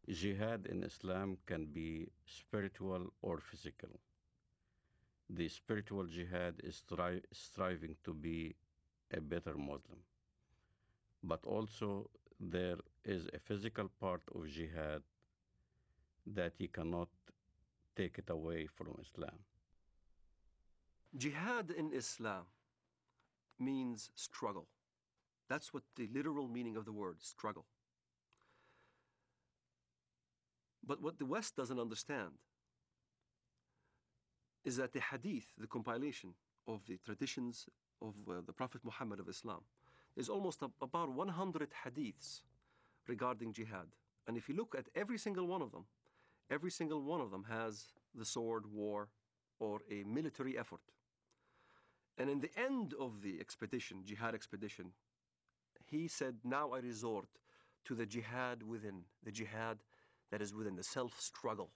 Jihad in Islam can be spiritual or physical. The spiritual jihad is striving to be a better Muslim. But also there is a physical part of jihad that you cannot take it away from Islam. Jihad in Islam means struggle. That's what the literal meaning of the word, struggle. But what the West doesn't understand is that the hadith, the compilation of the traditions of the Prophet Muhammad of Islam, is almost about 100 hadiths regarding jihad. And if you look at every single one of them has the sword, war, or a military effort. And in the end of the expedition, jihad expedition, he said, now I resort to the jihad within, the jihad that is within, the self-struggle.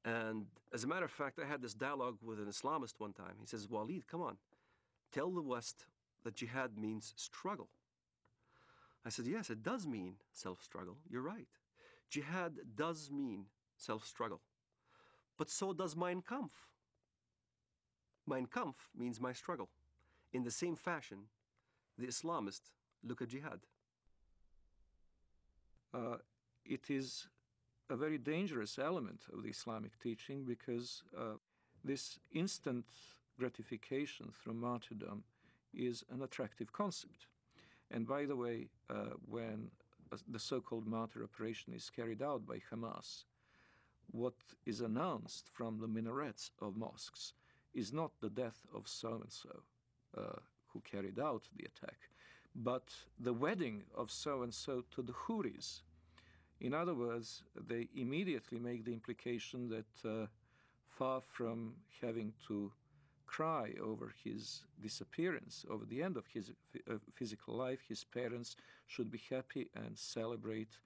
And as a matter of fact, I had this dialogue with an Islamist one time. He says, Walid, come on, tell the West that jihad means struggle. I said, yes, it does mean self-struggle. You're right. Jihad does mean self-struggle. But so does Mein Kampf. Mein Kampf means my struggle. In the same fashion, the Islamists look at jihad. It is a very dangerous element of the Islamic teaching because this instant gratification through martyrdom is an attractive concept. And by the way, when the so-called martyr operation is carried out by Hamas, what is announced from the minarets of mosques is not the death of so-and-so who carried out the attack, but the wedding of so-and-so to the Houris. In other words, they immediately make the implication that far from having to cry over his disappearance, over the end of his physical life, his parents should be happy and celebrate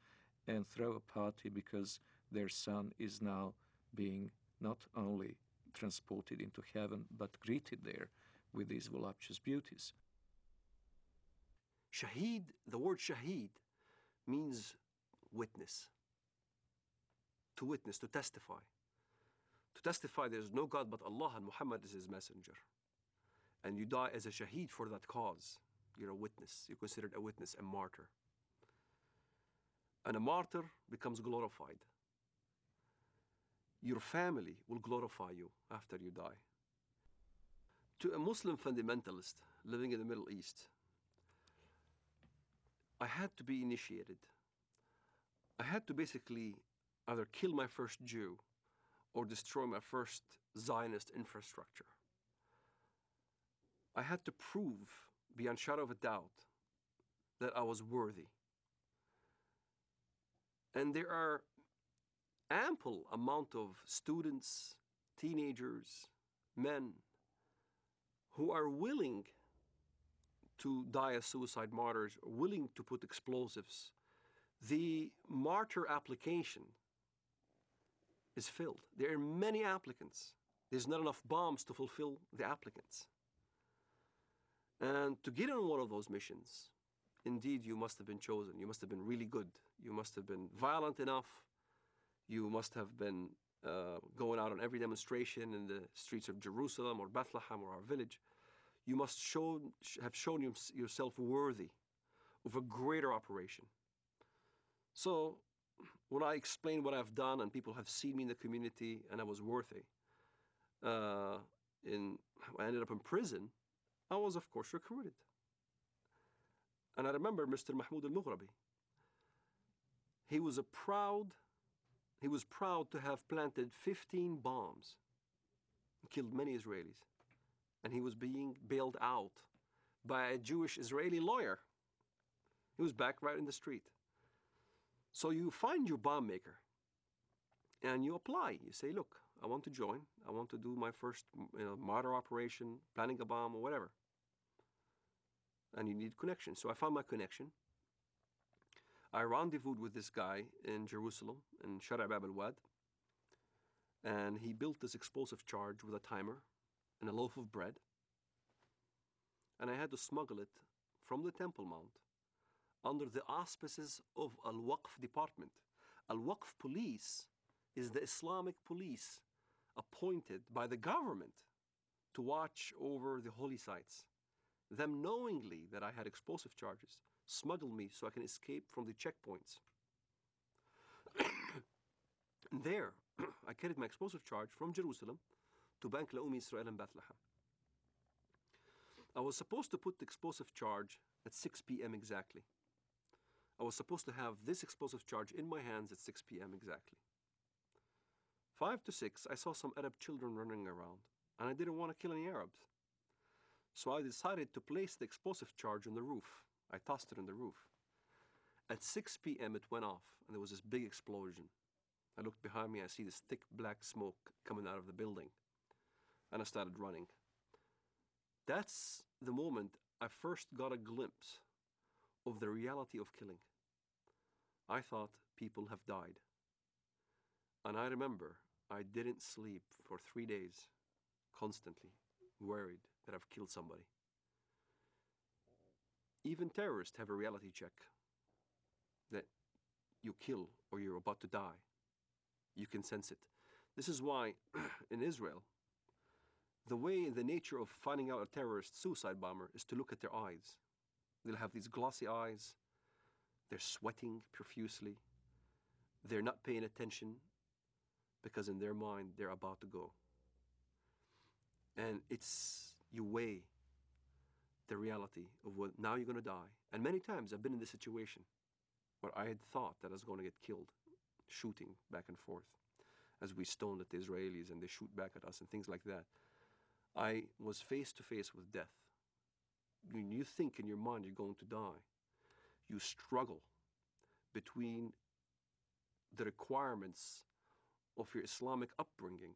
and throw a party because their son is now being not only transported into heaven, but greeted there with these voluptuous beauties. Shaheed, the word shaheed, means witness. To witness, to testify. To testify there is no God but Allah and Muhammad is his messenger. And you die as a shaheed for that cause. You're a witness. You're considered a witness, a martyr. And a martyr becomes glorified. Your family will glorify you after you die. To a Muslim fundamentalist living in the Middle East, I had to be initiated. I had to basically either kill my first Jew or destroy my first Zionist infrastructure. I had to prove, beyond shadow of a doubt, that I was worthy. And there are ample amount of students, teenagers, men, who are willing to die as suicide martyrs, or willing to put explosives. The martyr application is filled. There are many applicants. There's not enough bombs to fulfill the applicants. And to get on one of those missions, indeed, you must have been chosen. You must have been really good. You must have been violent enough. You must have been going out on every demonstration in the streets of Jerusalem or Bethlehem or our village. You must have shown yourself worthy of a greater operation. So when I explain what I've done and people have seen me in the community and I was worthy, I ended up in prison, I was, of course, recruited. And I remember Mr. Mahmoud al-Mughrabi. He was proud to have planted 15 bombs and killed many Israelis. And he was being bailed out by a Jewish Israeli lawyer. He was back right in the street. So you find your bomb maker and you apply. You say, look, I want to join. I want to do my first martyr operation, planting a bomb or whatever. And you need connection. So I found my connection. I rendezvoused with this guy in Jerusalem, in Shara' Bab al-Wad. And he built this explosive charge with a timer and a loaf of bread. And I had to smuggle it from the Temple Mount under the auspices of Al-Waqf department. Al-Waqf police is the Islamic police appointed by the government to watch over the holy sites. Them knowingly that I had explosive charges smuggled me so I can escape from the checkpoints. And there, I carried my explosive charge from Jerusalem to Bank Leumi Israel in Bethlehem. I was supposed to put the explosive charge at 6 p.m. exactly. I was supposed to have this explosive charge in my hands at 6 p.m. exactly. 5 to 6, I saw some Arab children running around, and I didn't want to kill any Arabs. So I decided to place the explosive charge on the roof. I tossed it on the roof. At 6 p.m. it went off, and there was this big explosion. I looked behind me, I see this thick black smoke coming out of the building, and I started running. That's the moment I first got a glimpse of the reality of killing. I thought people have died. And I remember I didn't sleep for 3 days, constantly worried that I've killed somebody. Even terrorists have a reality check that you kill or you're about to die. You can sense it. This is why in Israel, the nature of finding out a terrorist suicide bomber is to look at their eyes. They'll have these glossy eyes. They're sweating profusely. They're not paying attention because in their mind, they're about to go. And you weigh the reality of what, now you're going to die. And many times I've been in this situation where I had thought that I was going to get killed, shooting back and forth as we stoned at the Israelis and they shoot back at us and things like that. I was face to face with death. When you think in your mind you're going to die, you struggle between the requirements of your Islamic upbringing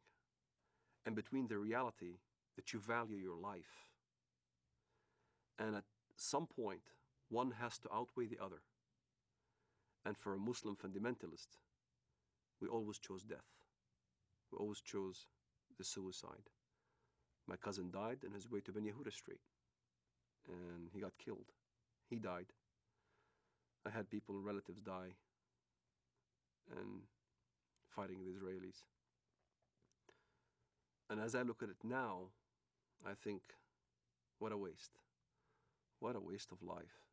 and between the reality that you value your life. And at some point, one has to outweigh the other. And for a Muslim fundamentalist, we always chose death. We always chose the suicide. My cousin died on his way to Ben Yehuda Street, and he got killed. He died. I had people, relatives die, and fighting the Israelis. And as I look at it now, I think, what a waste. What a waste of life.